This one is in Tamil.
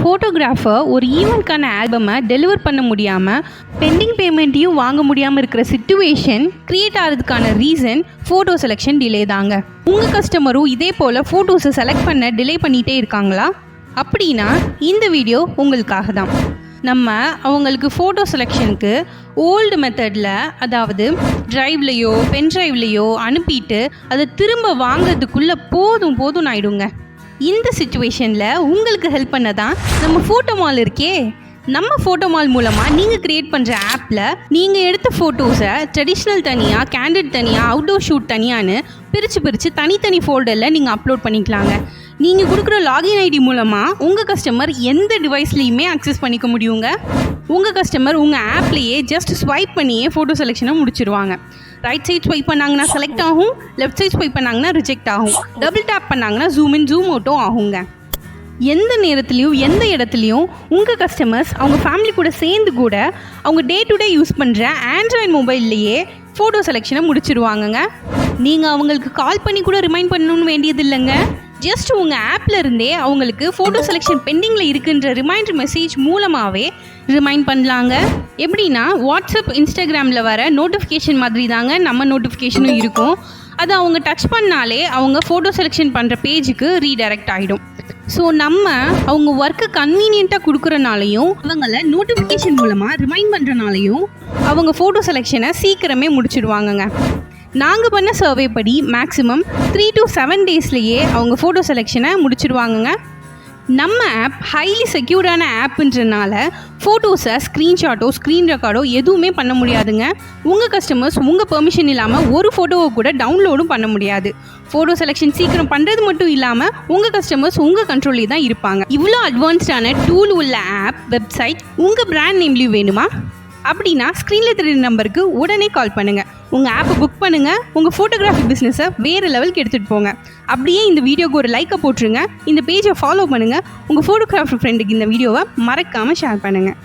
ஃபோட்டோகிராஃபர் ஒரு ஈவெண்ட்கான ஆல்பமை டெலிவர் பண்ண முடியாமல் பெண்டிங் பேமெண்ட்டையும் வாங்க முடியாமல் இருக்கிற சிச்சுவேஷன் க்ரியேட் ஆகிறதுக்கான ரீசன் ஃபோட்டோ செலெக்ஷன் டிலே தாங்க. உங்கள் கஸ்டமரும் இதே போல் ஃபோட்டோஸை செலக்ட் பண்ண டிலே பண்ணிகிட்டே இருக்காங்களா? அப்படின்னா இந்த வீடியோ உங்களுக்காக தான். நம்ம அவங்களுக்கு ஃபோட்டோ செலெக்ஷனுக்கு ஓல்டு மெத்தடில், அதாவது ட்ரைவ்லேயோ பென் ட்ரைவ்லேயோ அனுப்பிட்டு அதை திரும்ப வாங்கிறதுக்குள்ளே போதும் ஆயிடுங்க. இந்த சிச்சுவேஷனில் உங்களுக்கு ஹெல்ப் பண்ண தான் நம்ம ஃபோட்டோ மால் இருக்கே. நம்ம ஃபோட்டோ மால் மூலமாக நீங்கள் க்ரியேட் பண்ணுற ஆப்பில் நீங்கள் எடுத்த ஃபோட்டோஸை ட்ரெடிஷ்னல் தனியாக, கேண்டிட் தனியாக, அவுட்டோர் ஷூட் தனியான்னு பிரித்து தனித்தனி ஃபோல்டரில் நீங்கள் அப்லோட் பண்ணிக்கலாங்க. நீங்கள் கொடுக்குற லாகின் ஐடி மூலமாக உங்கள் கஸ்டமர் எந்த டிவைஸ்லேயுமே அக்சஸ் பண்ணிக்க முடியுங்க. உங்கள் கஸ்டமர் உங்கள் ஆப்லேயே ஜஸ்ட் ஸ்வைப் பண்ணியே ஃபோட்டோ செலெக்ஷனை முடிச்சிருவாங்க. ரைட் சைட் ஸ்வைப் பண்ணாங்கன்னா செலக்ட் ஆகும், லெஃப்ட் சைட் ஸ்வைப் பண்ணாங்கன்னா ரிஜெக்ட் ஆகும், டபுள் டேப் பண்ணாங்கன்னா ஜூம் இன் ஜூம் அவுட்டும் ஆகுங்க. எந்த நேரத்துலையும் எந்த இடத்துலையும் உங்கள் கஸ்டமர்ஸ் அவங்க ஃபேமிலி கூட சேர்ந்து கூட அவங்க டே டு டே யூஸ் பண்ணுற ஆண்ட்ராய்டு மொபைல்லையே ஃபோட்டோ செலெக்ஷனை முடிச்சிருவாங்கங்க. நீங்கள் அவங்களுக்கு கால் பண்ணி கூட ரிமைண்ட் பண்ணணும்னு வேண்டியது இல்லைங்க. ஜஸ்ட் உங்கள் ஆப்பில் இருந்தே அவங்களுக்கு ஃபோட்டோ செலெக்ஷன் பெண்டிங்கில் இருக்குன்ற ரிமைண்டர் மெசேஜ் மூலமாகவே ரிமைண்ட் பண்ணலாங்க. எப்படின்னா வாட்ஸ்அப், இன்ஸ்டாகிராமில் வர நோட்டிஃபிகேஷன் மாதிரி தாங்க நம்ம நோட்டிஃபிகேஷனும் இருக்கும். அதை அவங்க டச் பண்ணாலே அவங்க ஃபோட்டோ செலெக்ஷன் பண்ணுற பேஜுக்கு ரீடைரக்ட் ஆகிடும். ஸோ நம்ம அவங்க ஒர்க்கை கன்வீனியண்ட்டாக கொடுக்குறனாலையும் அவங்கள நோட்டிஃபிகேஷன் மூலமாக ரிமைண்ட் பண்ணுறனாலையும் அவங்க ஃபோட்டோ செலெக்ஷனை சீக்கிரமே முடிச்சிடுவாங்கங்க. நாங்கள் பண்ண சர்வே படி மேக்ஸிமம் 3 to 7 டேஸ்லேயே அவங்க ஃபோட்டோ செலெக்ஷனை முடிச்சிடுவாங்கங்க. நம்ம ஆப் ஹைலி செக்யூர்டான ஆப்புன்றனால ஃபோட்டோஸை ஸ்க்ரீன்ஷாட்டோ ஸ்க்ரீன் ரெக்கார்டோ எதுவுமே பண்ண முடியாதுங்க. உங்கள் கஸ்டமர்ஸ் உங்கள் பெர்மிஷன் இல்லாமல் ஒரு ஃபோட்டோவை கூட டவுன்லோடும் பண்ண முடியாது. ஃபோட்டோ செலெக்ஷன் சீக்கிரம் பண்ணுறது மட்டும் இல்லாமல் உங்கள் கஸ்டமர்ஸ் உங்கள் கண்ட்ரோல்லே தான் இருப்பாங்க. இவ்வளோ அட்வான்ஸ்டான டூல் உள்ள ஆப், வெப்சைட் உங்கள் பிராண்ட் நேம்லேயும் வேணுமா? அப்படின்னா ஸ்க்ரீனில் தெரியுற நம்பருக்கு உடனே கால் பண்ணுங்கள். உங்கள் ஆப்பை புக் பண்ணுங்கள். உங்கள் ஃபோட்டோகிராஃபி பிஸ்னஸை வேறு லெவலுக்கு எடுத்துகிட்டு போங்க. அப்படியே இந்த வீடியோக்கு ஒரு லைக்கை போட்டுருங்க. இந்த பேஜை ஃபாலோ பண்ணுங்கள். உங்கள் ஃபோட்டோகிராஃபி ஃப்ரெண்டுக்கு இந்த வீடியோவை மறக்காமல் ஷேர் பண்ணுங்கள்.